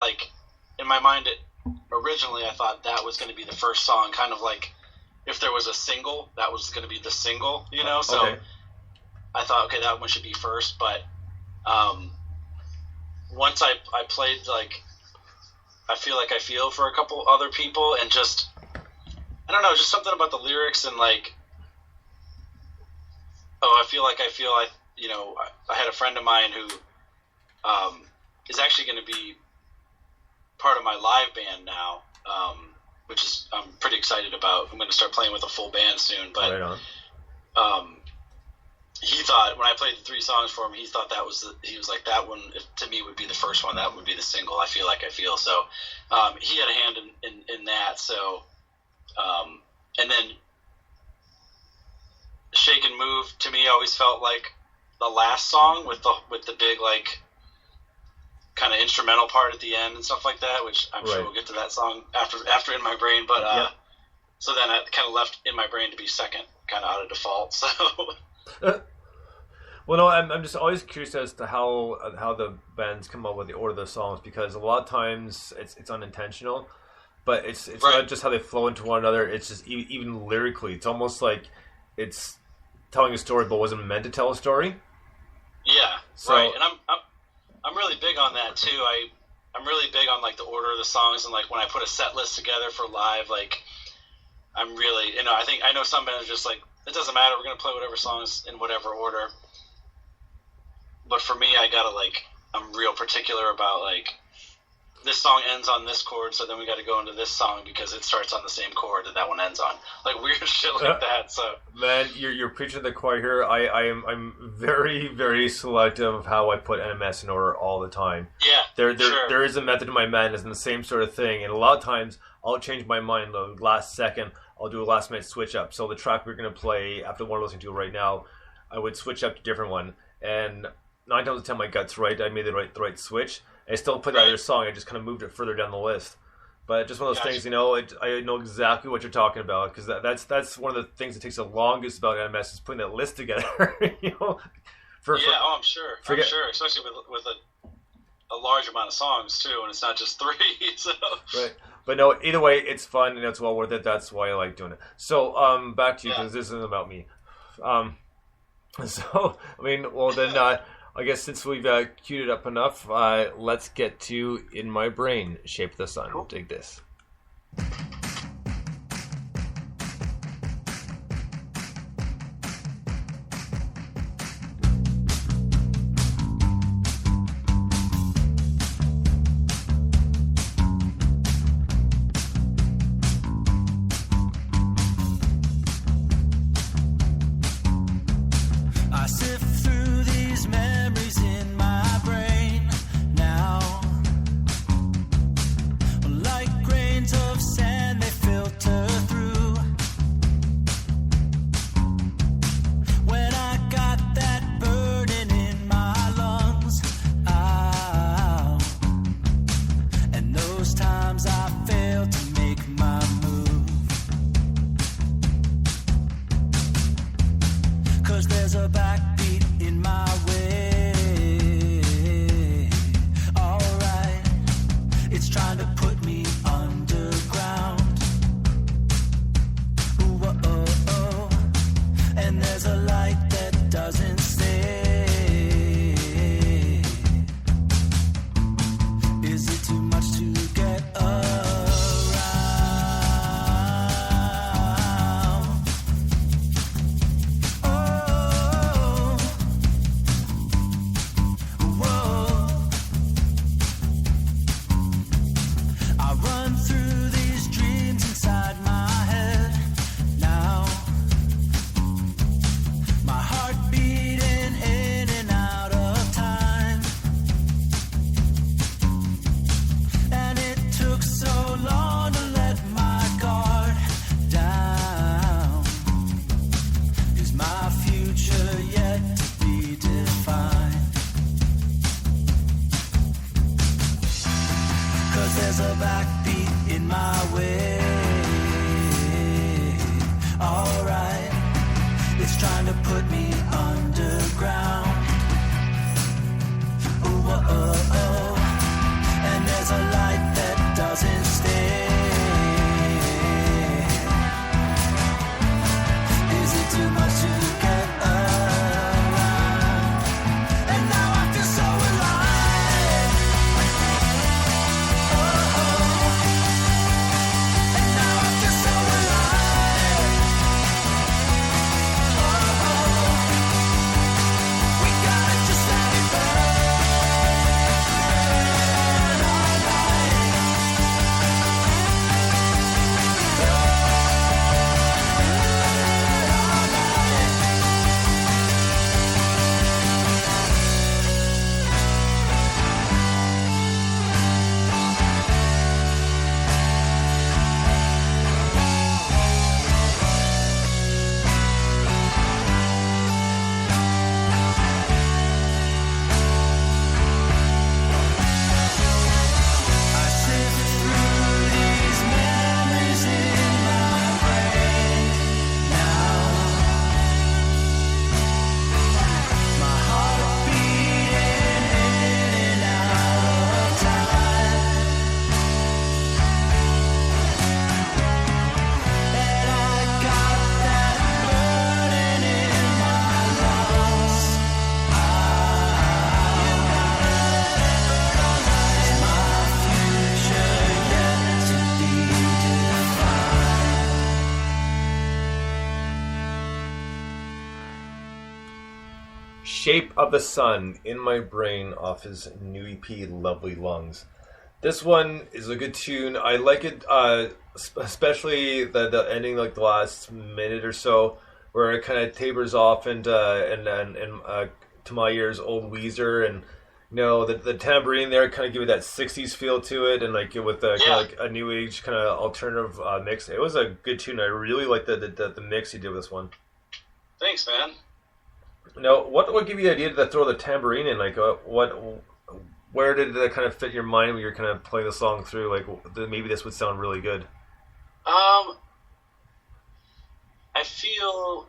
like in my mind, originally I thought that was going to be the first song, kind of like if there was a single, that was going to be the single, you know. So Okay. I thought, okay, that one should be first. But once I played, like, I feel for a couple other people, and just, I don't know, just something about the lyrics and like, I had a friend of mine who is actually going to be part of my live band now, which is I'm pretty excited about. I'm going to start playing with a full band soon. But Right on. he thought, when I played the 3 songs for him, he thought he was like, that one to me would be the first one. That would be the single. I feel. So he had a hand in that. So and then Shake and Move to me always felt like the last song with the big, like, kind of instrumental part at the end and stuff like that, which I'm sure we'll get to that song after In My Brain. But so then it kind of left In My Brain to be second, kind of out of default. So well, no, I'm just always curious as to how the bands come up with the order of the songs, because a lot of times it's unintentional, but it's not just how they flow into one another. It's just even lyrically, it's almost like it's telling a story but wasn't meant to tell a story. Yeah, so, right. And I'm really big on that too. I'm really big on, like, the order of the songs, and like when I put a set list together for live, like, I'm really, I know some bands are just like, it doesn't matter, we're gonna play whatever songs in whatever order. But for me, I'm real particular about, like, this song ends on this chord, so then we got to go into this song because it starts on the same chord that one ends on. Like, weird shit like that. So, man, you're preaching to the choir here. I'm very, very selective of how I put NMS in order all the time. Yeah, there is a method to my madness and the same sort of thing. And a lot of times I'll change my mind the last second. I'll do a last minute switch up. So the track we're going to play after the one we're listening to right now, I would switch up to a different one. And 9 times out of 10, my gut's right. I made the right switch. I still put that other song. I just kind of moved it further down the list. But just one of those things, I know exactly what you're talking about, because that's one of the things that takes the longest about NMS is putting that list together. I'm sure. I'm sure, especially with a large amount of songs too, and it's not just 3. So. Right. But no, either way, it's fun and it's well worth it. That's why I like doing it. So back to you, because this isn't about me. I guess since we've queued it up enough, let's get to In My Brain, Shape the Sun. Cool. Dig this. There's a backbeat in my way. Alright, it's trying to put me underground. Ooh, oh, oh, oh. And there's a Shape of the Sun, In My Brain, off his new EP, Lovely Lungs. This one is a good tune. I like it, especially the ending, like the last minute or so, where it kind of tapers off and to my ears, old Weezer, and the tambourine there kind of give it that '60s feel to it, and like with the kind of like a new age kind of alternative mix. It was a good tune. I really like the mix he did with this one. Thanks, man. Now, what would give you the idea to throw the tambourine in? Like, where did that kind of fit your mind when you're kind of playing the song through? Like, maybe this would sound really good. I feel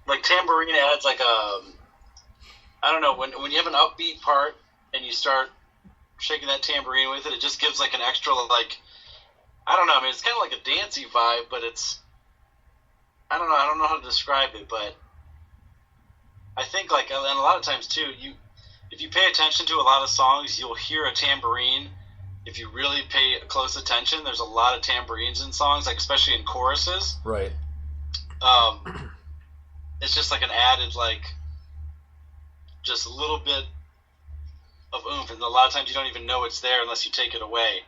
like tambourine adds like I don't know, when you have an upbeat part and you start shaking that tambourine with it, it just gives like an extra, like, I don't know, I mean, it's kind of like a dancey vibe, but it's, I don't know how to describe it, but I think, like, and a lot of times too, if you pay attention to a lot of songs, you'll hear a tambourine. If you really pay close attention, there's a lot of tambourines in songs, like especially in choruses. Right. It's just like an added, like, just a little bit of oomph, and a lot of times you don't even know it's there unless you take it away,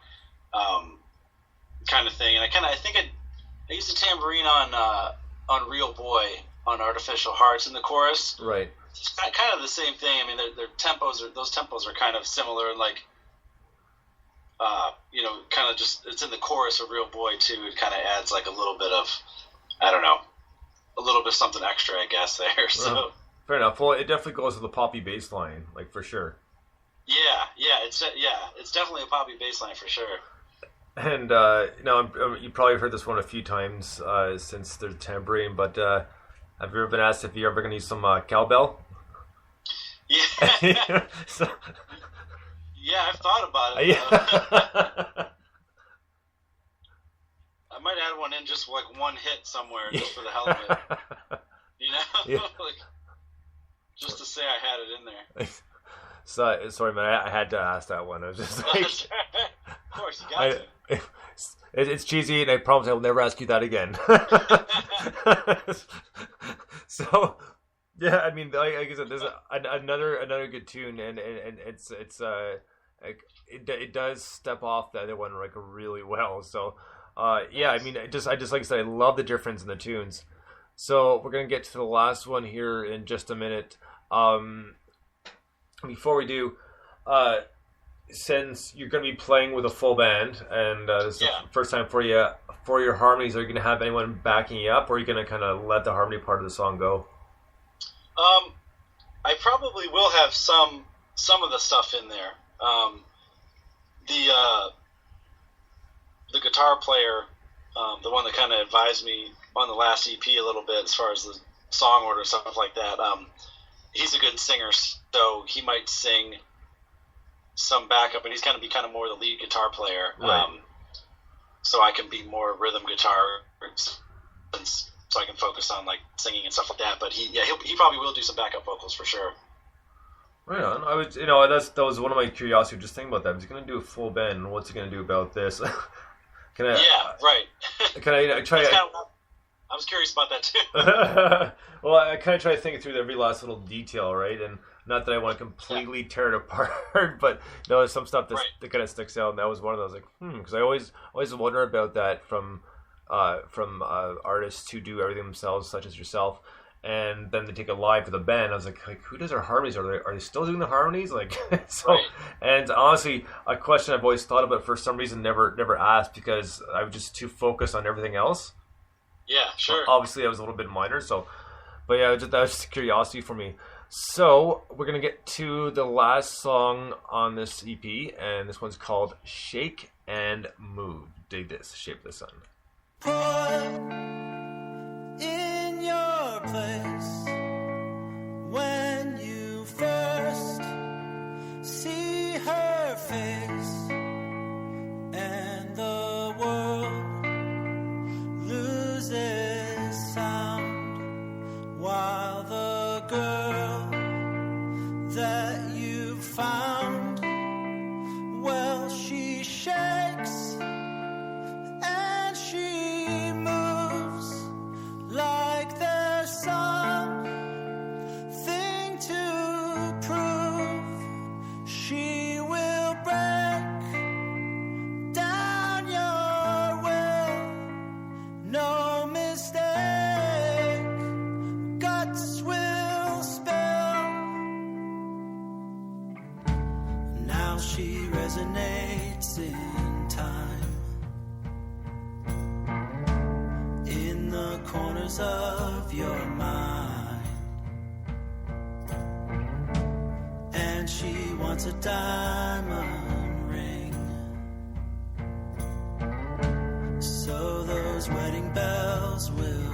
kind of thing. And I think I used a tambourine on Real Boy on Artificial Hearts in the chorus. Right. It's kind of the same thing. I mean, those tempos are kind of similar, and like, kind of just, it's in the chorus of Real Boy too. It kind of adds like a little bit of, I don't know, a little bit of something extra, I guess, there. So fair enough. Well, it definitely goes with the poppy bass line, like, for sure. It's definitely a poppy bass line for sure. And you probably heard this one a few times since there's tambourine, but have you ever been asked if you're ever going to use some cowbell? Yeah. So, yeah, I've thought about it. Yeah. I might add one in just like one hit somewhere, just for the hell of it. Yeah. Like, just to say I had it in there. So, sorry, man, I had to ask that one. I was just like, of course, you got to. It's cheesy, and I promise I will never ask you that again. So, yeah, I mean, like I said, there's another good tune, and it does step off the other one like really well. So, yeah, I mean, I just like I said, I love the difference in the tunes. So we're gonna get to the last one here in just a minute. Before we do, since you're going to be playing with a full band, and this is the first time for you, for your harmonies, are you going to have anyone backing you up, or are you going to kind of let the harmony part of the song go? I probably will have some of the stuff in there. The guitar player, the one that kind of advised me on the last EP a little bit as far as the song order, stuff like that, he's a good singer, so he might sing some backup, and he's going to be kind of more the lead guitar player. Right. So I can be more rhythm guitar, so I can focus on like singing and stuff like that. But he probably will do some backup vocals for sure. Right on. I was, that was one of my curiosity. Just thinking about that. He's going to do a full band. What's he going to do about this? Can I? Yeah, right. Can I try? I was curious about that too. Well, I kind of try to think through every last little detail, right? And not that I want to completely tear it apart, but there's some stuff that kind of sticks out, and that was one of those, like, because I always wonder about that from artists who do everything themselves, such as yourself, and then they take it live for the band. I was like who does our harmonies? Are they still doing the harmonies? Like, so, right. And honestly, a question I've always thought about, for some reason never asked, because I was just too focused on everything else. Yeah, sure. Obviously, I was a little bit minor, so, but yeah, that was just curiosity for me. So we're gonna get to the last song on this EP, and this one's called "Shake and Move." Dig this, "Shape the Sun." Put in your place when you first see her face, and the world loses sound while the girl that you found, well, she shakes and she moves like there's some Now she resonates in time, in the corners of your mind. And she wants a diamond ring, so those wedding bells will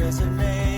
resonate.